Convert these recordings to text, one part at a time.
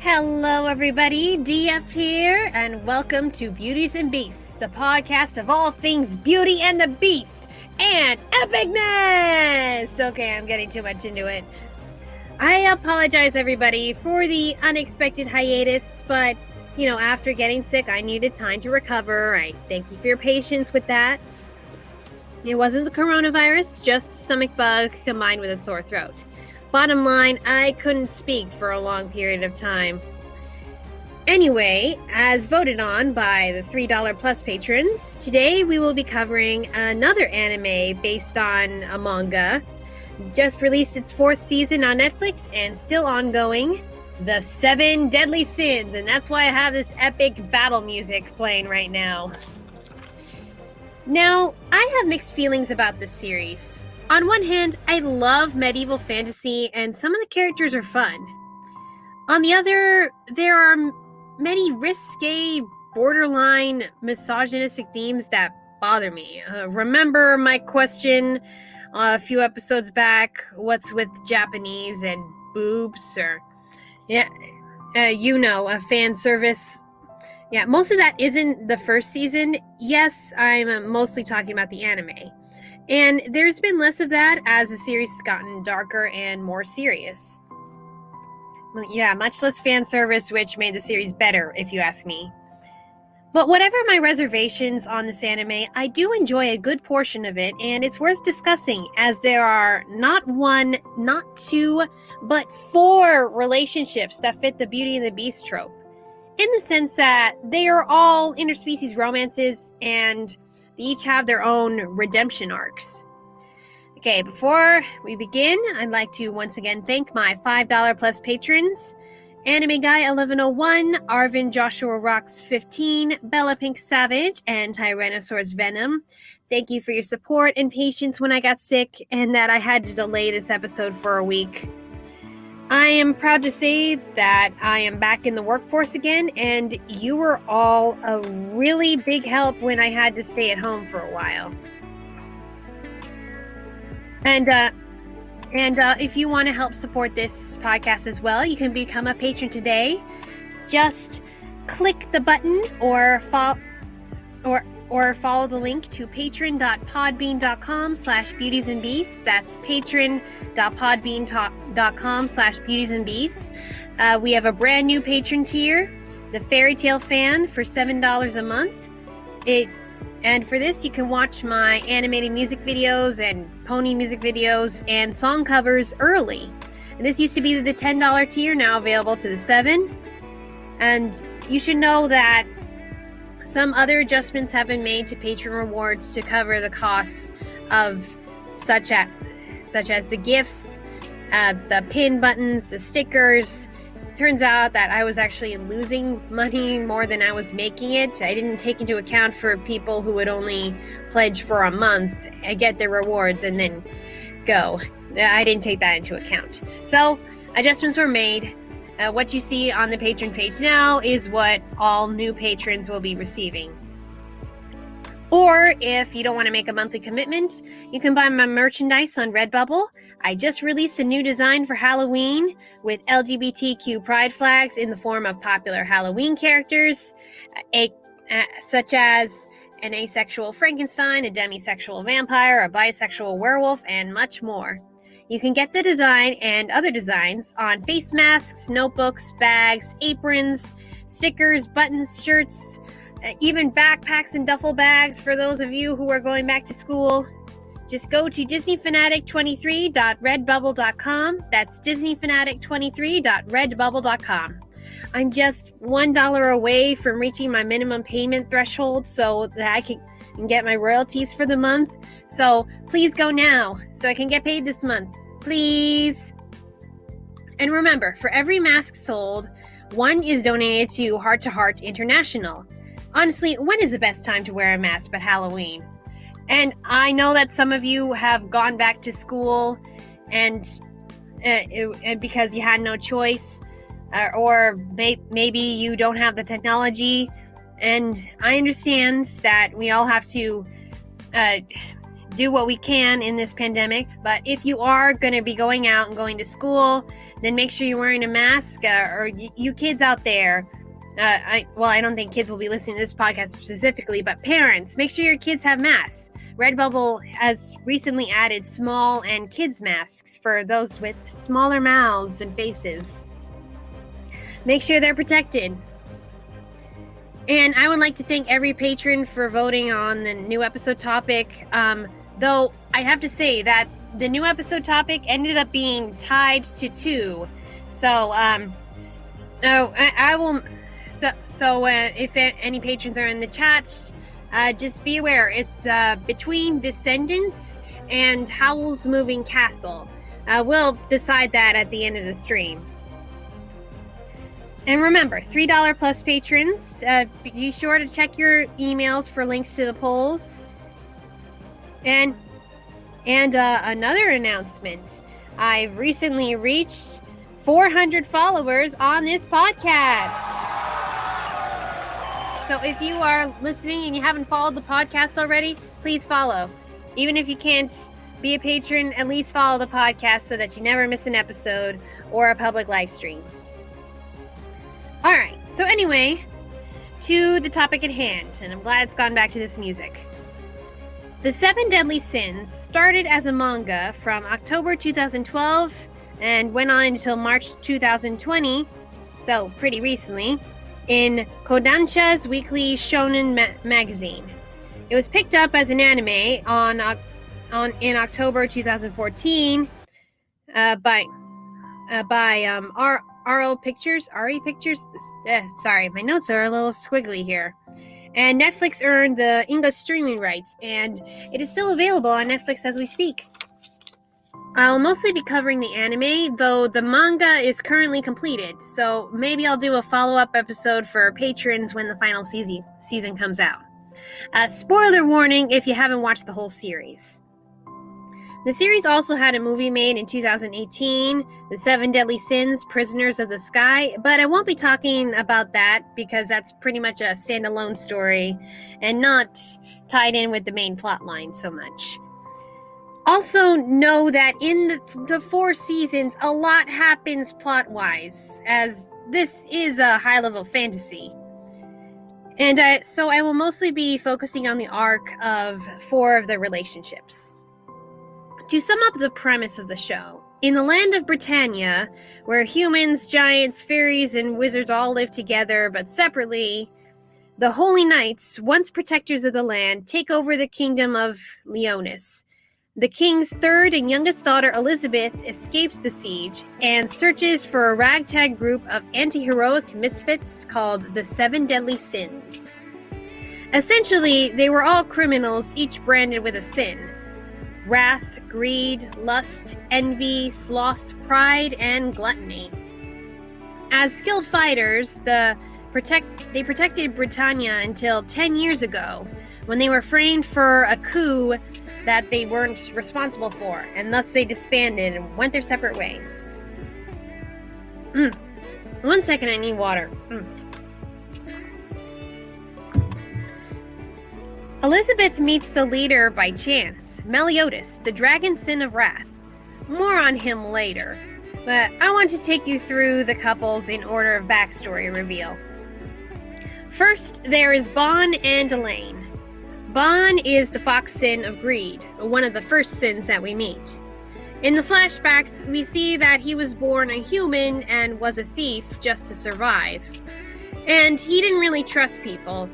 Hello everybody, DF here, and welcome to Beauties and Beasts, the podcast of all things Beauty and the Beast and epicness! Okay, I'm getting too much into it. I apologize everybody for the unexpected hiatus, but, after getting sick, I needed time to recover. I thank you for your patience with that. It wasn't the coronavirus, just a stomach bug combined with a sore throat. Bottom line, I couldn't speak for a long period of time. Anyway, as voted on by the $3 plus patrons, today we will be covering another anime based on a manga. Just released its 4th season on Netflix and still ongoing, The 7 Deadly Sins, and that's why I have this epic battle music playing right now. Now, I have mixed feelings about this series. On one hand, I love medieval fantasy and some of the characters are fun. On the other, there are many risque, borderline misogynistic themes that bother me. Remember my question a few episodes back, what's with Japanese and boobs, or fan service. Yeah, most of that isn't the first season. Yes, I'm mostly talking about the anime. And there's been less of that as the series has gotten darker and more serious. Yeah, much less fan service, which made the series better, if you ask me. But whatever my reservations on this anime, I do enjoy a good portion of it, and it's worth discussing, as there are not 1, not 2, but 4 relationships that fit the Beauty and the Beast trope. In the sense that they are all interspecies romances, and they each have their own redemption arcs. Okay, before we begin, I'd like to once again thank my $5 plus patrons: Anime Guy 1101, Arvin Joshua Rocks 15, Bella PinkSavage, and TyrannosaurusVenom. Thank you for your support and patience when I got sick and that I had to delay this episode for a week. I am proud to say that I am back in the workforce again, and you were all a really big help when I had to stay at home for a while. And if you want to help support this podcast as well, you can become a patron today. Just click the button or follow the link to patron.podbean.com/beautiesandbeasts. That's patron.podbean.com/beautiesandbeasts. We have a brand new patron tier, the Fairy Tale Fan, for $7 a month. And for this, you can watch my animated music videos and pony music videos and song covers early. And this used to be the $10 tier, now available to the 7. And you should know that some other adjustments have been made to patron rewards to cover the costs of such as the gifts, the pin buttons, the stickers. Turns out that I was actually losing money more than I was making it. I didn't take into account for people who would only pledge for a month, get their rewards, and then go. I didn't take that into account. So adjustments were made. What you see on the patron page now is what all new patrons will be receiving. Or if you don't want to make a monthly commitment, you can buy my merchandise on Redbubble. I just released a new design for Halloween with LGBTQ pride flags in the form of popular Halloween characters, such as an asexual Frankenstein, a demisexual vampire, a bisexual werewolf, and much more. You can get the design and other designs on face masks, notebooks, bags, aprons, stickers, buttons, shirts, even backpacks and duffel bags for those of you who are going back to school. Just go to disneyfanatic23.redbubble.com. That's disneyfanatic23.redbubble.com. I'm just $1 away from reaching my minimum payment threshold so that I can get my royalties for the month. So please go now so I can get paid this month. Please. And remember, for every mask sold, 1 is donated to Heart to Heart International. Honestly, when is the best time to wear a mask but Halloween? And I know that some of you have gone back to school and because you had no choice, or maybe you don't have the technology. And I understand that we all have to do what we can in this pandemic. But if you are going to be going out and going to school, then make sure you're wearing a mask. Or you kids out there, I don't think kids will be listening to this podcast specifically, but parents, make sure your kids have masks. Redbubble has recently added small and kids masks for those with smaller mouths and faces. Make sure they're protected. And I would like to thank every patron for voting on the new episode topic. Though I have to say that the new episode topic ended up being tied to 2. So, I will. So, if any patrons are in the chat, just be aware. It's between Descendants and Howl's Moving Castle. We'll decide that at the end of the stream. And remember, $3 plus patrons, be sure to check your emails for links to the polls. And another announcement. I've recently reached 400 followers on this podcast. So if you are listening and you haven't followed the podcast already, please follow. Even if you can't be a patron, at least follow the podcast so that you never miss an episode or a public live stream. All right, so anyway, to the topic at hand, and I'm glad it's gone back to this music. The 7 Deadly Sins started as a manga from October 2012 and went on until March 2020, so pretty recently, in Kodansha's weekly shonen magazine. It was picked up as an anime in October 2014 by RE Pictures. Sorry, my notes are a little squiggly here. And Netflix earned the English streaming rights, and it is still available on Netflix as we speak. I'll mostly be covering the anime, though the manga is currently completed, so maybe I'll do a follow-up episode for patrons when the final season comes out. Spoiler warning if you haven't watched the whole series. The series also had a movie made in 2018, The 7 Deadly Sins, Prisoners of the Sky, but I won't be talking about that because that's pretty much a standalone story and not tied in with the main plot line so much. Also know that in the 4 seasons, a lot happens plot-wise, as this is a high-level fantasy. And so I will mostly be focusing on the arc of 4 of the relationships. To sum up the premise of the show, in the land of Britannia, where humans, giants, fairies, and wizards all live together but separately, the Holy Knights, once protectors of the land, take over the kingdom of Leonis. The king's 3rd and youngest daughter, Elizabeth, escapes the siege and searches for a ragtag group of anti-heroic misfits called the 7 Deadly Sins. Essentially, they were all criminals, each branded with a sin: wrath, greed, lust, envy, sloth, pride, and gluttony. As skilled fighters, they protected Britannia until 10 years ago, when they were framed for a coup that they weren't responsible for, and thus they disbanded and went their separate ways. 1 second, I need water. Elizabeth meets the leader by chance, Meliodas, the dragon sin of wrath. More on him later, but I want to take you through the couples in order of backstory reveal. First, there is Bon and Elaine. Bon is the fox sin of greed, one of the first sins that we meet. In the flashbacks, we see that he was born a human and was a thief just to survive. And he didn't really trust people.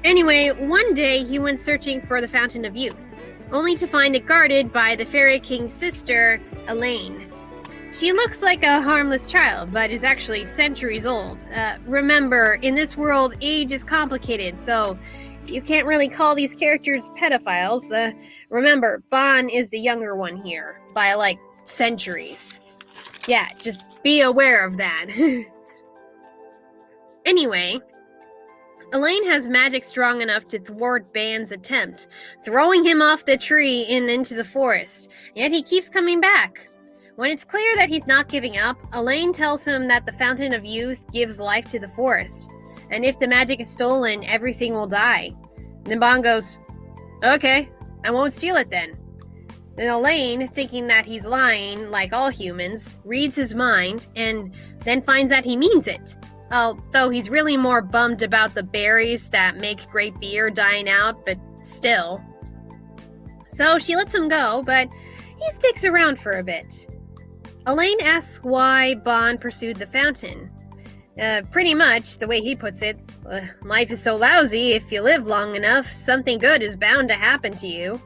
Anyway, one day he went searching for the Fountain of Youth, only to find it guarded by the Fairy King's sister, Elaine. She looks like a harmless child, but is actually centuries old. Remember, in this world, age is complicated, so you can't really call these characters pedophiles. Remember, Bon is the younger one here, by centuries. Yeah, just be aware of that. Anyway, Elaine has magic strong enough to thwart Ban's attempt, throwing him off the tree and into the forest, yet he keeps coming back. When it's clear that he's not giving up, Elaine tells him that the Fountain of Youth gives life to the forest, and if the magic is stolen, everything will die. Then Bon goes, "Okay, I won't steal it then. Then Elaine, thinking that he's lying, like all humans, reads his mind and then finds that he means it. Although he's really more bummed about the berries that make great beer dying out, but still. So she lets him go, but he sticks around for a bit. Elaine asks why Bon pursued the fountain. Pretty much, the way he puts it, life is so lousy, if you live long enough, something good is bound to happen to you.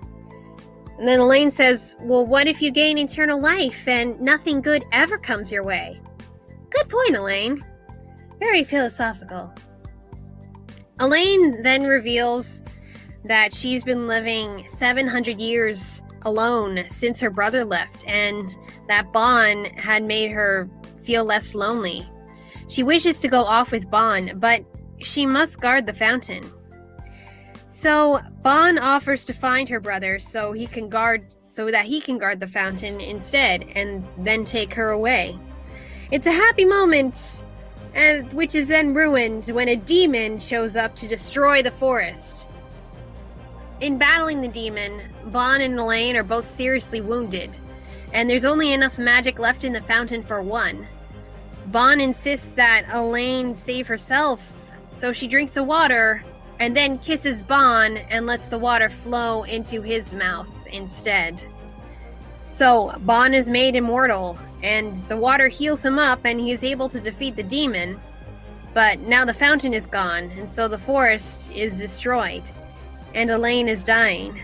And then Elaine says, well, what if you gain eternal life and nothing good ever comes your way? Good point, Elaine. Very philosophical. Elaine then reveals that she's been living 700 years alone since her brother left, and that Bon had made her feel less lonely. She wishes to go off with Bon, but she must guard the fountain. So Bon offers to find her brother so that he can guard the fountain instead, and then take her away. It's a happy moment, which is then ruined when a demon shows up to destroy the forest. In battling the demon, Bon and Elaine are both seriously wounded, and there's only enough magic left in the fountain for one. Bon insists that Elaine save herself, so she drinks the water and then kisses Bon and lets the water flow into his mouth instead. So Bon is made immortal, and the water heals him up and he is able to defeat the demon. But now the fountain is gone, and so the forest is destroyed, and Elaine is dying.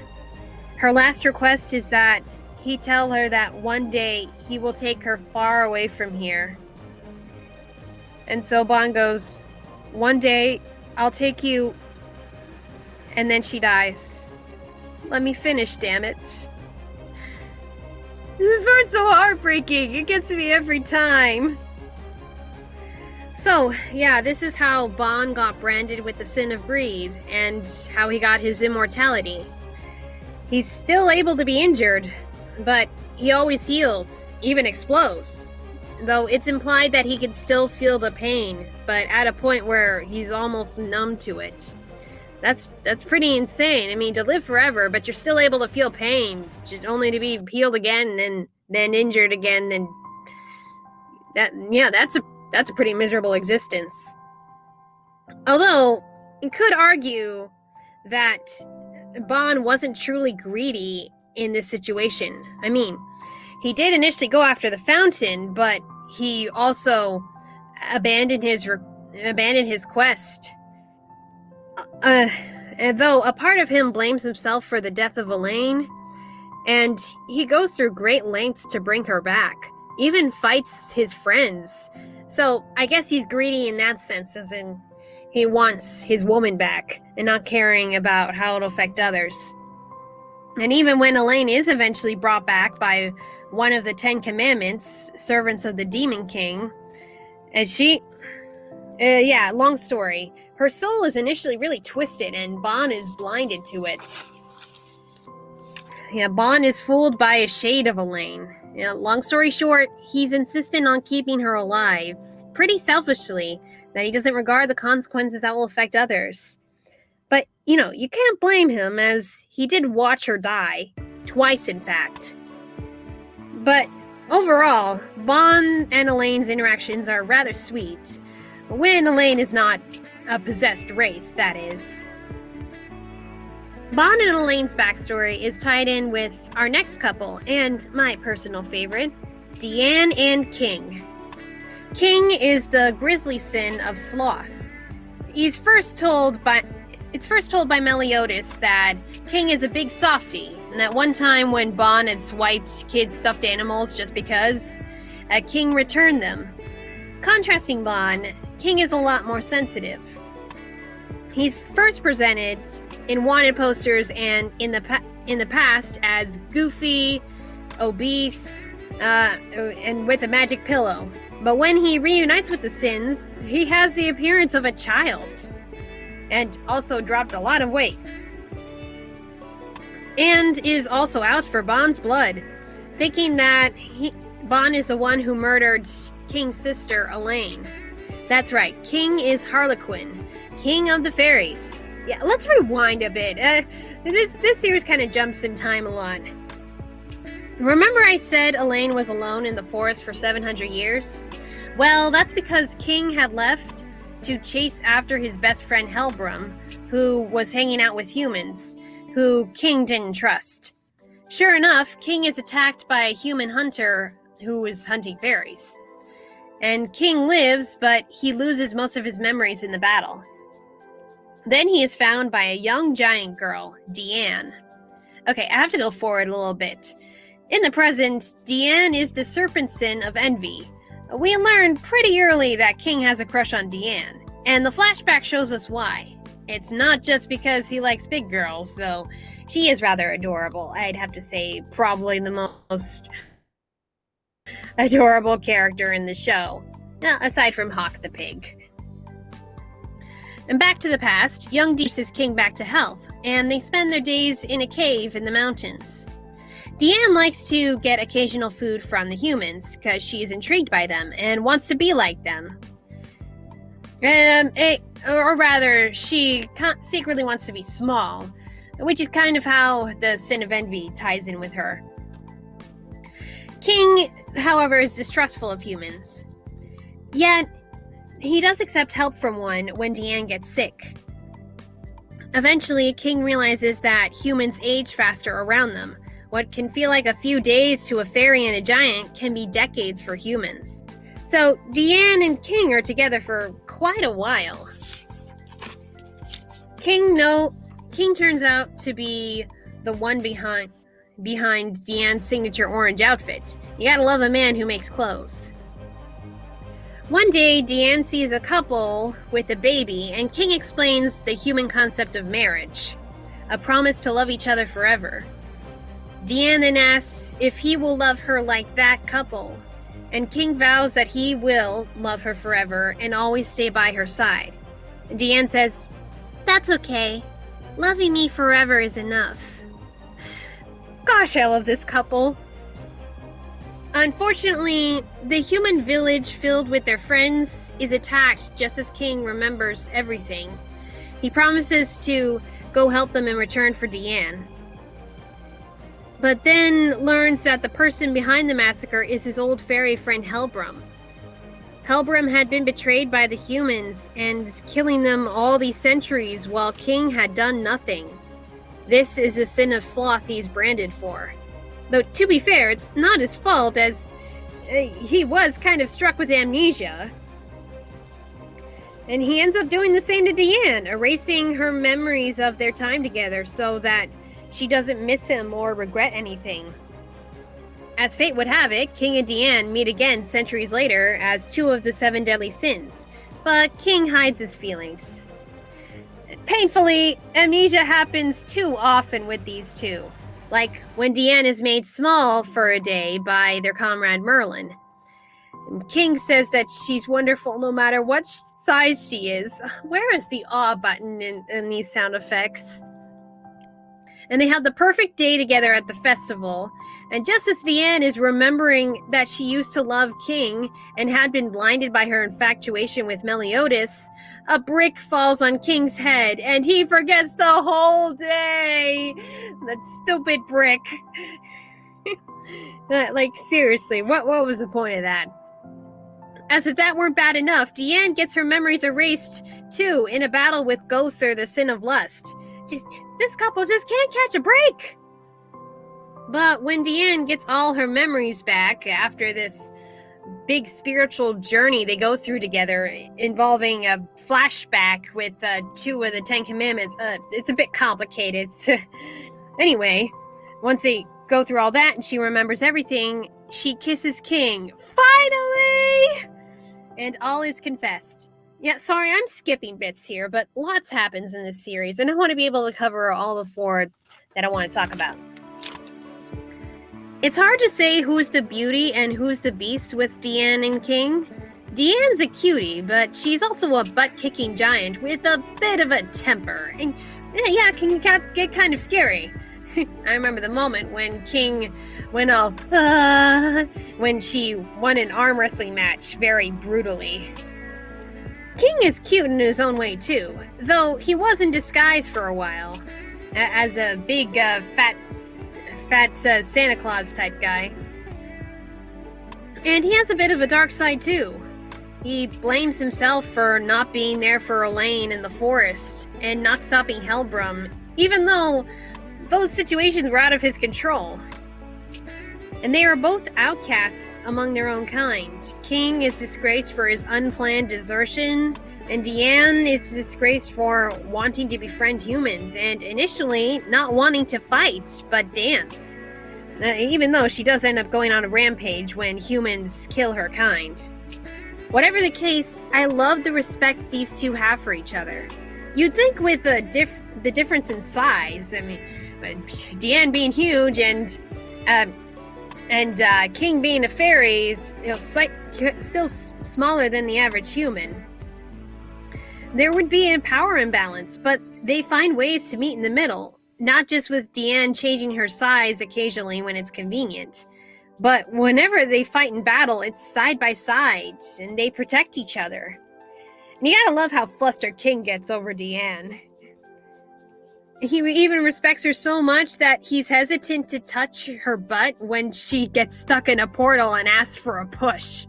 Her last request is that he tell her that one day he will take her far away from here. And so Bon goes, one day I'll take you. And then she dies. Let me finish, damn it. This part's so heartbreaking. It gets me every time. So, yeah, this is how Bon got branded with the sin of greed, and how he got his immortality. He's still able to be injured, but he always heals, even explodes. Though it's implied that he can still feel the pain, but at a point where he's almost numb to it. That's pretty insane. I mean, to live forever, but you're still able to feel pain, only to be healed again and then injured again. And that's a pretty miserable existence. Although, you could argue that Bon wasn't truly greedy in this situation. I mean, he did initially go after the fountain, but he also abandoned his quest. Though a part of him blames himself for the death of Elaine, and he goes through great lengths to bring her back, even fights his friends. So I guess he's greedy in that sense, as in he wants his woman back and not caring about how it'll affect others. And even when Elaine is eventually brought back by one of the 10 Commandments, servants of the Demon King, and long story. Her soul is initially really twisted, and Bon is blinded to it. Yeah, Bon is fooled by a shade of Elaine. Long story short, he's insistent on keeping her alive, pretty selfishly, that he doesn't regard the consequences that will affect others. But, you can't blame him, as he did watch her die. Twice, in fact. But overall, Bon and Elaine's interactions are rather sweet. When Elaine is not a possessed wraith, that is. Bon and Elaine's backstory is tied in with our next couple, and my personal favorite, Diane and King. King is the grisly sin of sloth. It's first told by Meliodas that King is a big softie, and that one time when Bon had swiped kids' stuffed animals just because, King returned them. Contrasting Bon, King is a lot more sensitive. He's first presented in wanted posters and in the past as goofy, obese, and with a magic pillow. But when he reunites with the Sins, he has the appearance of a child, and also dropped a lot of weight. And is also out for Bon's blood, thinking that Bon is the one who murdered King's sister, Elaine. That's right, King is Harlequin, king of the fairies. Yeah, let's rewind a bit. This series kind of jumps in time a lot. Remember I said Elaine was alone in the forest for 700 years? Well, that's because King had left to chase after his best friend Helbram, who was hanging out with humans, who King didn't trust. Sure enough, King is attacked by a human hunter who is hunting fairies. And King lives, but he loses most of his memories in the battle. Then he is found by a young giant girl, Diane. Okay, I have to go forward a little bit. In the present, Diane is the serpent sin of envy. We learn pretty early that King has a crush on Diane, and the flashback shows us why. It's not just because he likes big girls, though she is rather adorable. I'd have to say probably the most adorable character in the show, aside from Hawk the pig. And back to the past, young Diane nurses King back to health, and they spend their days in a cave in the mountains. Diane likes to get occasional food from the humans because she is intrigued by them and wants to be like them. Or rather, she secretly wants to be small, which is kind of how the sin of envy ties in with her. King, however, is distrustful of humans. Yet, he does accept help from one when Diane gets sick. Eventually, King realizes that humans age faster around them. What can feel like a few days to a fairy and a giant can be decades for humans. So, Diane and King are together for quite a while. King turns out to be the one behind Diane's signature orange outfit. You gotta love a man who makes clothes. One day, Diane sees a couple with a baby, and King explains the human concept of marriage, a promise to love each other forever. Diane then asks if he will love her like that couple, and King vows that he will love her forever and always stay by her side. Diane says, "That's okay. Loving me forever is enough." Gosh, I love this couple. Unfortunately, the human village filled with their friends is attacked just as King remembers everything. He promises to go help them in return for Diane, but then learns that the person behind the massacre is his old fairy friend Helbram. Helbram had been betrayed by the humans and killing them all these centuries while King had done nothing. This is a sin of sloth he's branded for. Though, to be fair, it's not his fault, as he was kind of struck with amnesia. And he ends up doing the same to Diane, erasing her memories of their time together so that she doesn't miss him or regret anything. As fate would have it, King and Diane meet again centuries later as two of the 7 deadly sins, but King hides his feelings. Painfully, amnesia happens too often with these two, like when Diane is made small for a day by their comrade Merlin. And King says that she's wonderful no matter what size she is. Where is the awe button in these sound effects? And they have the perfect day together at the festival. And just as Diane is remembering that she used to love King and had been blinded by her infatuation with Meliodas, a brick falls on King's head and he forgets the whole day. That stupid brick. Like, seriously, what was the point of that? As if that weren't bad enough, Diane gets her memories erased too in a battle with Gowther, the sin of lust. This couple just can't catch a break. But when Diane gets all her memories back after this big spiritual journey they go through together involving a flashback with 2 of the 10 Commandments, it's a bit complicated. Anyway, once they go through all that and she remembers everything, she kisses King. Finally! And all is confessed. Yeah, sorry, I'm skipping bits here, but lots happens in this series, and I want to be able to cover all the 4 that I want to talk about. It's hard to say who's the beauty and who's the beast with Diane and King. Diane's a cutie, but she's also a butt-kicking giant with a bit of a temper, and yeah, can get kind of scary. I remember the moment when King went all, when she won an arm wrestling match very brutally. King is cute in his own way too, though he was in disguise for a while as a big fat Santa Claus type guy. And he has a bit of a dark side too. He blames himself for not being there for Elaine in the forest and not stopping Helbram, even though those situations were out of his control. And they are both outcasts among their own kind. King is disgraced for his unplanned desertion, and Diane is disgraced for wanting to befriend humans and initially not wanting to fight, but dance. Even though she does end up going on a rampage when humans kill her kind. Whatever the case, I love the respect these two have for each other. You'd think with the difference in size, I mean, Diane being huge and King being a fairy is still smaller than the average human. There would be a power imbalance, but they find ways to meet in the middle, not just with Diane changing her size occasionally when it's convenient, but whenever they fight in battle, it's side by side, and they protect each other. And you gotta love how flustered King gets over Diane. He even respects her so much that he's hesitant to touch her butt when she gets stuck in a portal and asks for a push.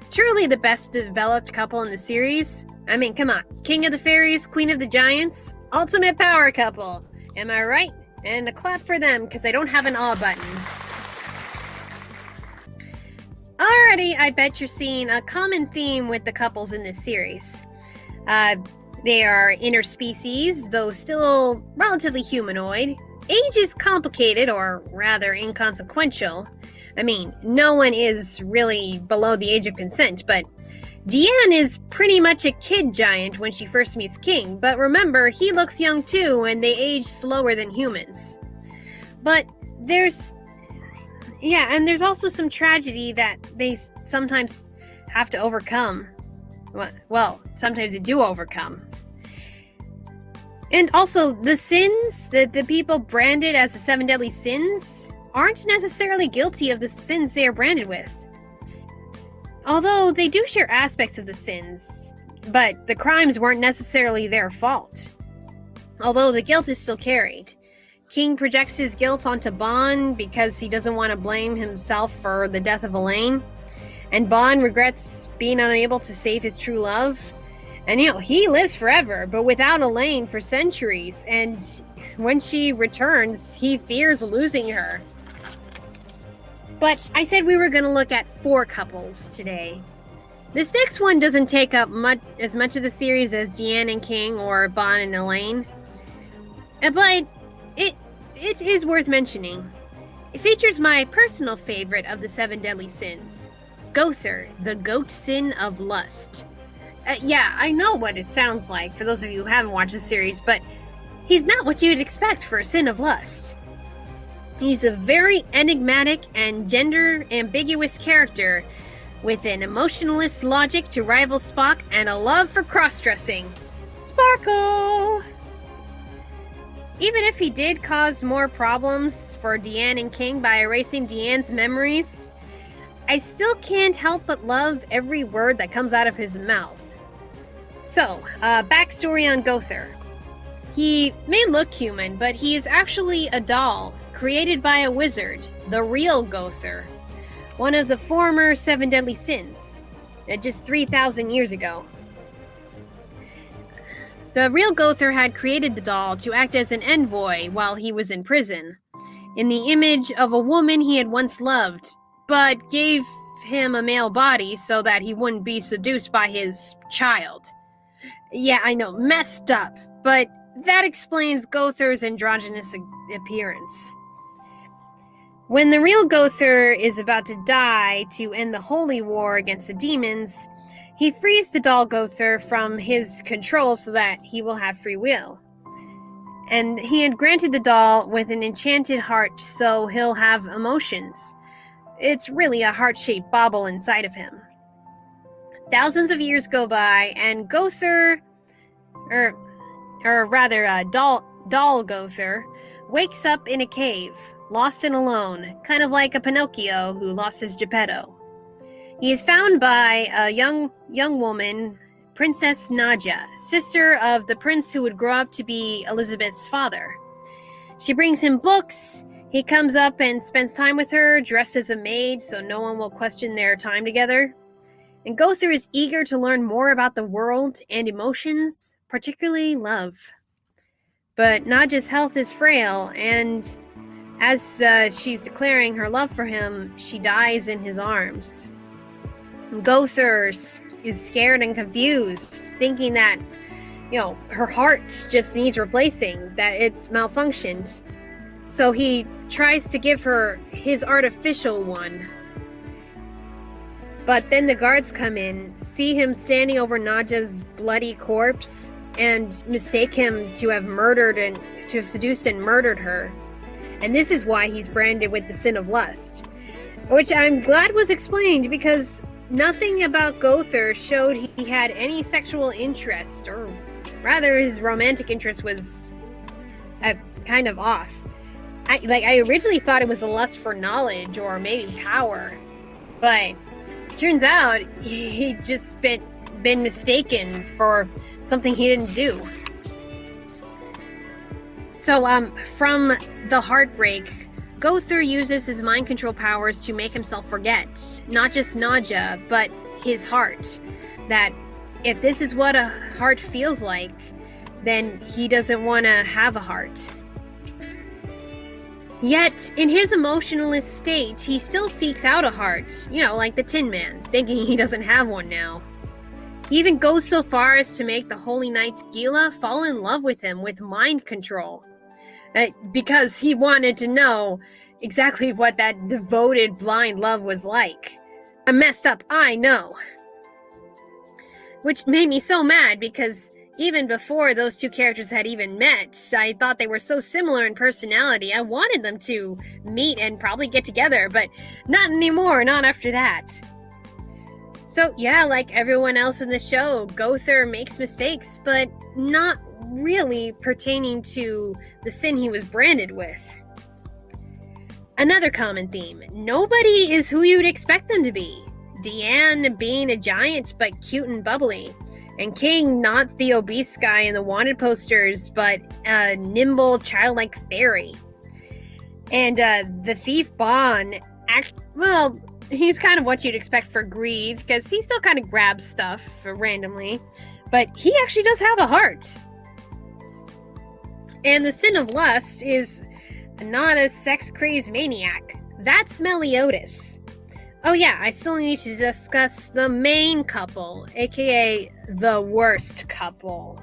Truly the best developed couple in the series. I mean, come on. King of the Fairies, Queen of the Giants, ultimate power couple. Am I right? And a clap for them, because I don't have an awe button. Alrighty, I bet you're seeing a common theme with the couples in this series. They are interspecies, though still relatively humanoid. Age is complicated, or rather inconsequential. I mean, no one is really below the age of consent, but Diane is pretty much a kid giant when she first meets King, but remember, he looks young too, and they age slower than humans. But there's also some tragedy that they sometimes have to overcome. Well, sometimes they do overcome. And also, the sins, the people branded as the 7 deadly sins, aren't necessarily guilty of the sins they are branded with. Although they do share aspects of the sins, but the crimes weren't necessarily their fault. Although the guilt is still carried. King projects his guilt onto Bon because he doesn't want to blame himself for the death of Elaine. And Bon regrets being unable to save his true love. And he lives forever, but without Elaine for centuries. And when she returns, he fears losing her. But I said we were going to look at 4 couples today. This next one doesn't take up as much of the series as Diane and King or Bon and Elaine. But it is worth mentioning. It features my personal favorite of the 7 deadly sins. Gowther, the goat sin of lust. Yeah, I know what it sounds like for those of you who haven't watched the series, but he's not what you'd expect for a sin of lust. He's a very enigmatic and gender-ambiguous character with an emotionalist logic to rival Spock and a love for cross-dressing. Sparkle! Even if he did cause more problems for Diane and King by erasing Diane's memories, I still can't help but love every word that comes out of his mouth. So, backstory on Gowther. He may look human, but he is actually a doll created by a wizard, the real Gowther, one of the former 7 deadly sins, just 3,000 years ago. The real Gowther had created the doll to act as an envoy while he was in prison, in the image of a woman he had once loved, but gave him a male body so that he wouldn't be seduced by his child. Yeah, I know, messed up, but that explains Gowther's androgynous appearance. When the real Gowther is about to die to end the holy war against the demons, he frees the doll Gowther from his control so that he will have free will. And he had granted the doll with an enchanted heart so he'll have emotions. It's really a heart-shaped bauble inside of him. Thousands of years go by, and Gowther, doll Gowther, wakes up in a cave, lost and alone, kind of like a Pinocchio who lost his Geppetto. He is found by a young woman, Princess Nadja, sister of the prince who would grow up to be Elizabeth's father. She brings him books. He comes up and spends time with her, dressed as a maid, so no one will question their time together. And Gowther is eager to learn more about the world and emotions, particularly love. But Nadja's health is frail, and as she's declaring her love for him, she dies in his arms. Gowther is scared and confused, thinking that, her heart just needs replacing, that it's malfunctioned. So he tries to give her his artificial one. But then the guards come in, see him standing over Nadja's bloody corpse, and mistake him to have seduced and murdered her. And this is why he's branded with the sin of lust, which I'm glad was explained, because nothing about Gowther showed he had any sexual interest, or rather his romantic interest was kind of off. I originally thought it was a lust for knowledge or maybe power, but turns out he just been mistaken for something he didn't do. So from the heartbreak, Gowther uses his mind control powers to make himself forget not just Nadja, but his heart. That if this is what a heart feels like, then he doesn't want to have a heart. Yet, in his emotionalist state, he still seeks out a heart, like the Tin Man, thinking he doesn't have one now. He even goes so far as to make the Holy Knight Gila fall in love with him with mind control. Because he wanted to know exactly what that devoted blind love was like. I'm messed up, I know. Which made me so mad, because even before those two characters had even met, I thought they were so similar in personality. I wanted them to meet and probably get together, but not anymore, not after that. So yeah, like everyone else in the show, Gowther makes mistakes, but not really pertaining to the sin he was branded with. Another common theme: nobody is who you'd expect them to be. Diane being a giant but cute and bubbly, and King not the obese guy in the wanted posters, but a nimble, childlike fairy. And the thief Bon, he's kind of what you'd expect for greed, because he still kind of grabs stuff randomly, but he actually does have a heart. And the sin of lust is not a sex-crazed maniac. That's Meliodas. Oh yeah, I still need to discuss the main couple, aka the worst couple.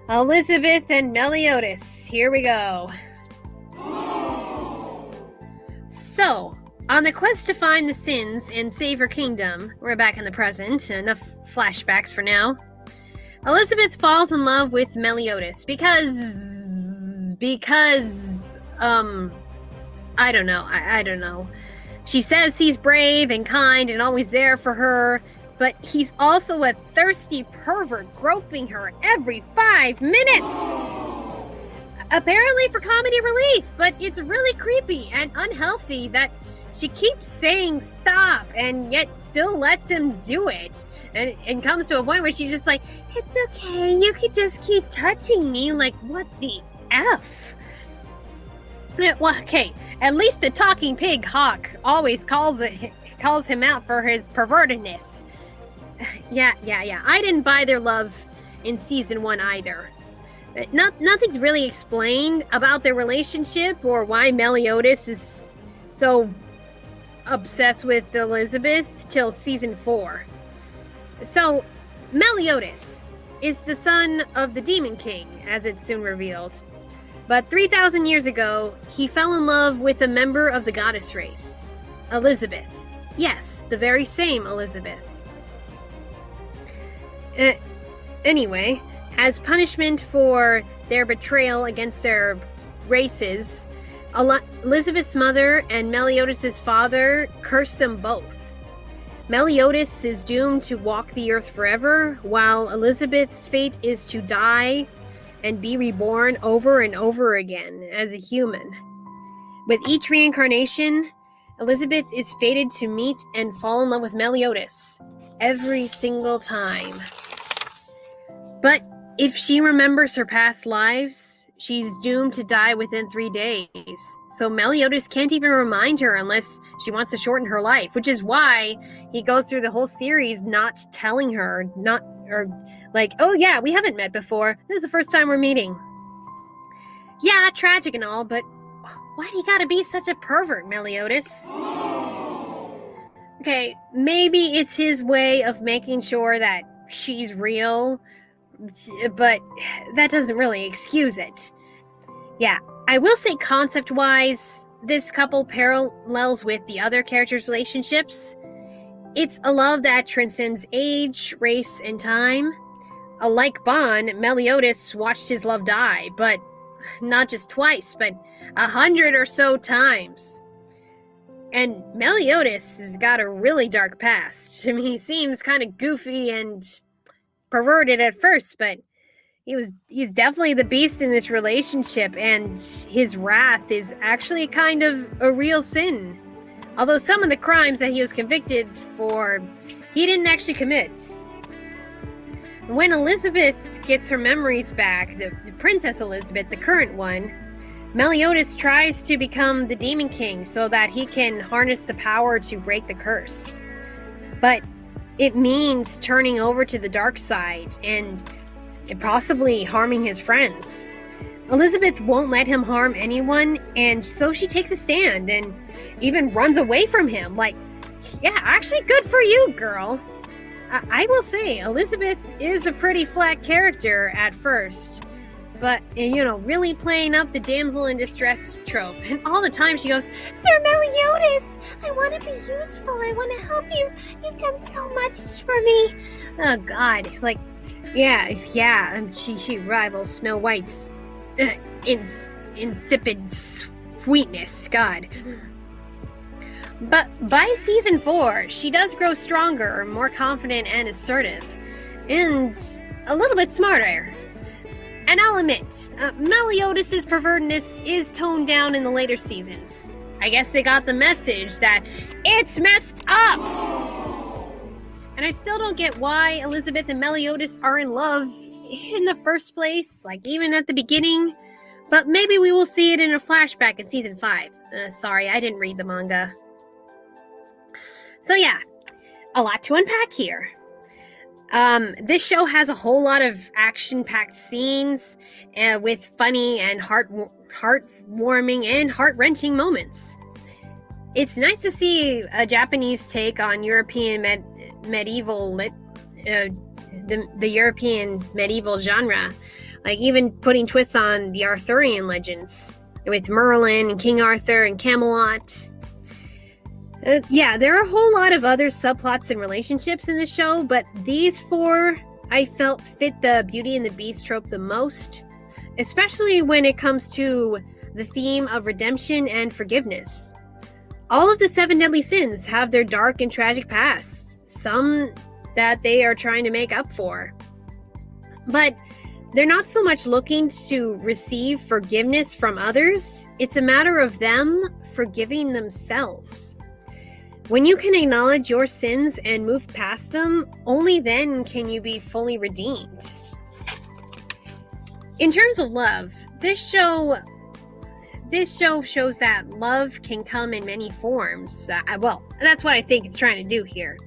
Elizabeth and Meliodas. Here we go. So, on the quest to find the sins and save her kingdom, we're back in the present, enough flashbacks for now. Elizabeth falls in love with Meliodas because I don't know. She says he's brave and kind and always there for her, but he's also a thirsty pervert groping her every 5 minutes. Apparently for comedy relief, but it's really creepy and unhealthy that she keeps saying stop and yet still lets him do it. And comes to a point where she's just like, it's okay, you could just keep touching me. Like, what the F? Well, okay, at least the talking pig Hawk always calls him out for his pervertedness. Yeah. I didn't buy their love in season 1 either. Nothing's really explained about their relationship or why Meliodas is so obsessed with Elizabeth till season 4. So, Meliodas is the son of the Demon King, as it's soon revealed. But 3,000 years ago, he fell in love with a member of the goddess race, Elizabeth. Yes, the very same Elizabeth. Anyway, as punishment for their betrayal against their races, Elizabeth's mother and Meliodas' father cursed them both. Meliodas is doomed to walk the earth forever, while Elizabeth's fate is to die and be reborn over and over again as a human. With each reincarnation, Elizabeth is fated to meet and fall in love with Meliodas every single time. But if she remembers her past lives, she's doomed to die within 3 days. So Meliodas can't even remind her unless she wants to shorten her life, which is why he goes through the whole series not telling her, oh yeah, we haven't met before. This is the first time we're meeting. Yeah, tragic and all, but why do you gotta be such a pervert, Meliodas? Okay, maybe it's his way of making sure that she's real, but that doesn't really excuse it. Yeah, I will say concept-wise, this couple parallels with the other characters' relationships. It's a love that transcends age, race, and time. Like Bond, Meliodas watched his love die, but not just twice, but 100 or so times. And Meliodas has got a really dark past. I mean, he seems kind of goofy and perverted at first, but he's definitely the beast in this relationship, and his wrath is actually kind of a real sin. Although some of the crimes that he was convicted for, he didn't actually commit. When Elizabeth gets her memories back, the Princess Elizabeth, the current one, Meliodas tries to become the Demon King so that he can harness the power to break the curse. But it means turning over to the dark side and possibly harming his friends. Elizabeth won't let him harm anyone, and so she takes a stand and even runs away from him. Like, yeah, actually good for you, girl. I will say, Elizabeth is a pretty flat character at first, but, really playing up the damsel in distress trope. And all the time she goes, Sir Meliodas, I want to be useful, I want to help you, you've done so much for me. Oh, God, she rivals Snow White's insipid sweetness, God. But by season 4, she does grow stronger, more confident and assertive, and a little bit smarter. And I'll admit, Meliodas' pervertedness is toned down in the later seasons. I guess they got the message that it's messed up! And I still don't get why Elizabeth and Meliodas are in love in the first place, like even at the beginning. But maybe we will see it in a flashback in season 5. Sorry, I didn't read the manga. So yeah, a lot to unpack here. This show has a whole lot of action-packed scenes with funny and heartwarming and heart-wrenching moments. It's nice to see a Japanese take on European medieval the European medieval genre, like even putting twists on the Arthurian legends with Merlin and King Arthur and Camelot. There are a whole lot of other subplots and relationships in the show, but these 4 I felt fit the Beauty and the Beast trope the most, especially when it comes to the theme of redemption and forgiveness. All of the 7 deadly sins have their dark and tragic pasts, some that they are trying to make up for. But they're not so much looking to receive forgiveness from others, it's a matter of them forgiving themselves. When you can acknowledge your sins and move past them, only then can you be fully redeemed. In terms of love, this show shows that love can come in many forms. That's what I think it's trying to do here.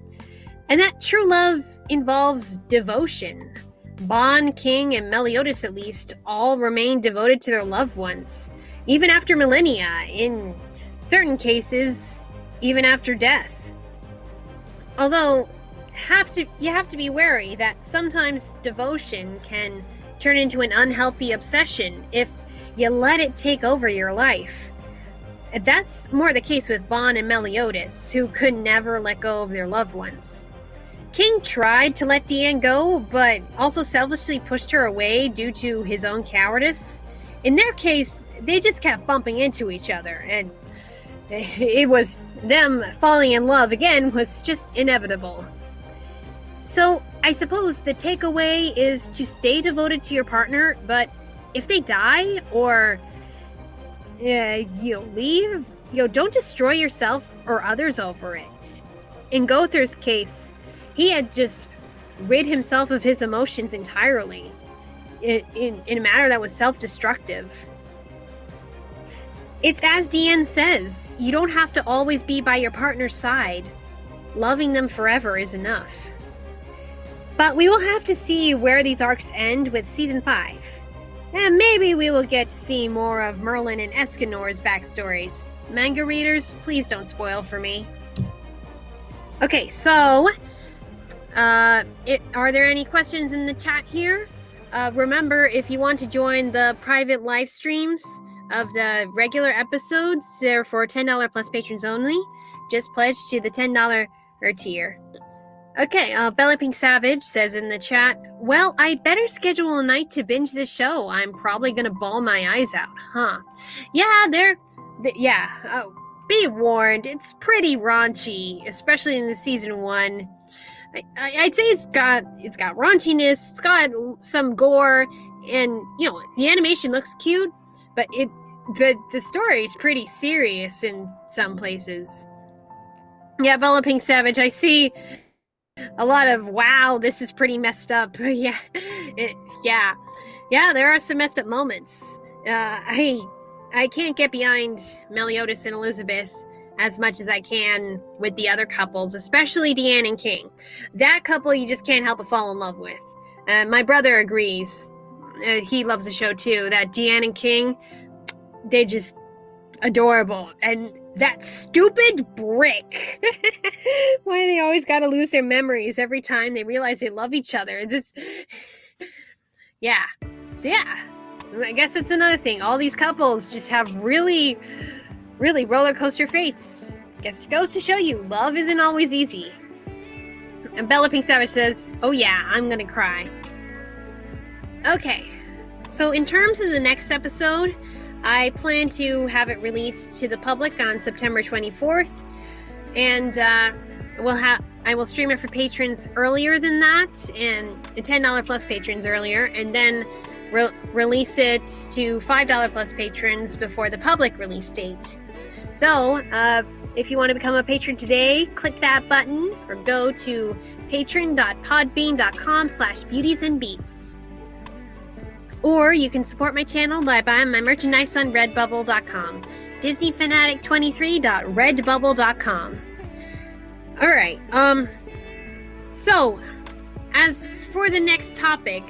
And that true love involves devotion. Bond, King, and Meliodas at least all remain devoted to their loved ones, even after millennia, in certain cases, even after death. Although, you have to be wary that sometimes devotion can turn into an unhealthy obsession if you let it take over your life. That's more the case with Bond and Meliodas, who could never let go of their loved ones. King tried to let Diane go, but also selfishly pushed her away due to his own cowardice. In their case, they just kept bumping into each other, and it was them falling in love again was just inevitable. So I suppose the takeaway is to stay devoted to your partner, but if they die or leave, don't destroy yourself or others over it. In Gowther's case, he had just rid himself of his emotions entirely in a manner that was self-destructive. It's as Diane says, you don't have to always be by your partner's side. Loving them forever is enough. But we will have to see where these arcs end with Season 5. And maybe we will get to see more of Merlin and Escanor's backstories. Manga readers, please don't spoil for me. Okay, so, are there any questions in the chat here? Remember, if you want to join the private live streams of the regular episodes, they're for $10 plus patrons only. Just pledge to the $10 tier. Okay, PinkSavage says in the chat, well, I better schedule a night to binge this show. I'm probably gonna bawl my eyes out, huh? Yeah, be warned, it's pretty raunchy, especially in the season 1. I'd say it's got raunchiness, it's got some gore, and the animation looks cute, but the story is pretty serious in some places. Yeah, PinkSavage, I see a lot of, wow, this is pretty messed up. Yeah, there are some messed up moments. I can't get behind Meliodas and Elizabeth as much as I can with the other couples, especially Diane and King. That couple you just can't help but fall in love with. My brother agrees. He loves the show too. That Diane and King, they just adorable. And that stupid brick. Why they always gotta lose their memories every time they realize they love each other. Yeah. So yeah, I guess it's another thing. All these couples just have really, really roller coaster fates. Guess it goes to show you, love isn't always easy. And PinkSavage says, oh yeah, I'm gonna cry. Okay, so in terms of the next episode, I plan to have it released to the public on September 24th, and I will stream it for patrons earlier than that, and $10 plus patrons earlier, and then release it to $5 plus patrons before the public release date. So, if you want to become a patron today, click that button or go to patron.podbean.com/beautiesandbeasts. Or you can support my channel by buying my merchandise on redbubble.com. disneyfanatic23.redbubble.com. Alright, so, as for the next topic,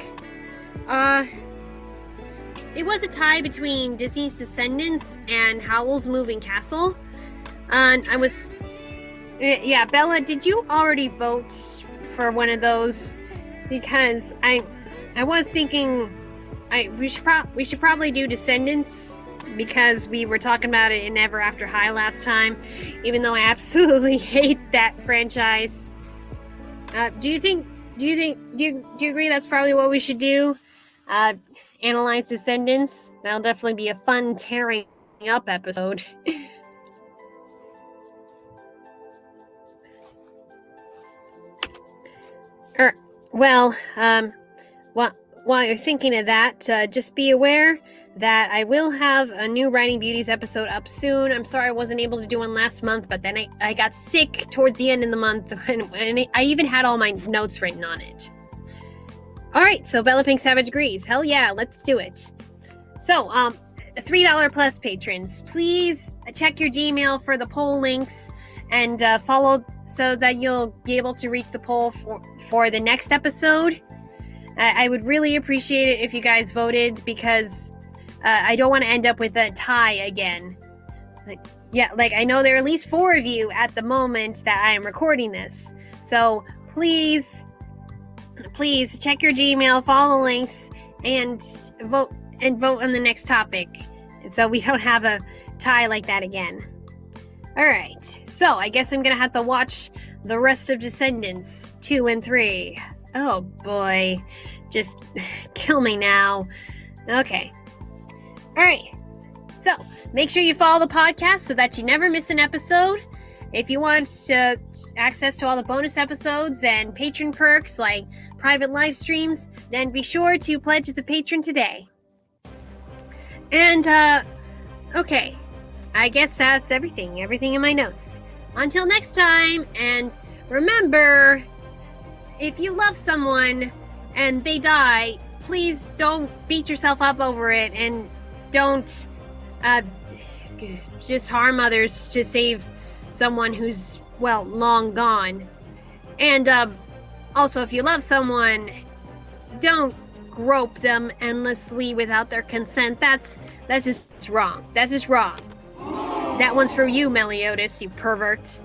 it was a tie between Disney's Descendants and Howl's Moving Castle. And Bella, did you already vote for one of those? Because I was thinking we should probably do Descendants, because we were talking about it in Ever After High last time, even though I absolutely hate that franchise. Do you agree that's probably what we should do? Analyze Descendants? That'll definitely be a fun tearing up episode. While you're thinking of that, just be aware that I will have a new Writing Beauties episode up soon. I'm sorry I wasn't able to do one last month, but then I got sick towards the end of the month, and I even had all my notes written on it. Alright, so PinkSavage agrees. Hell yeah, let's do it. So, $3 plus patrons, please check your Gmail for the poll links and follow so that you'll be able to reach the poll for the next episode. I would really appreciate it if you guys voted, because I don't want to end up with a tie again. I know there are at least 4 of you at the moment that I am recording this. So please check your Gmail, follow the links, and vote on the next topic, so we don't have a tie like that again. Alright, so I guess I'm gonna have to watch the rest of Descendants 2 and 3. Oh boy, just kill me now. Okay. Alright, so make sure you follow the podcast so that you never miss an episode. If you want access to all the bonus episodes and patron perks like private live streams, then be sure to pledge as a patron today. And, okay. I guess that's everything in my notes. Until next time, and remember, if you love someone and they die, please don't beat yourself up over it, and don't just harm others to save someone who's, well, long gone. And also, if you love someone, don't grope them endlessly without their consent. That's just wrong. That's just wrong. That one's for you, Meliodas, you pervert.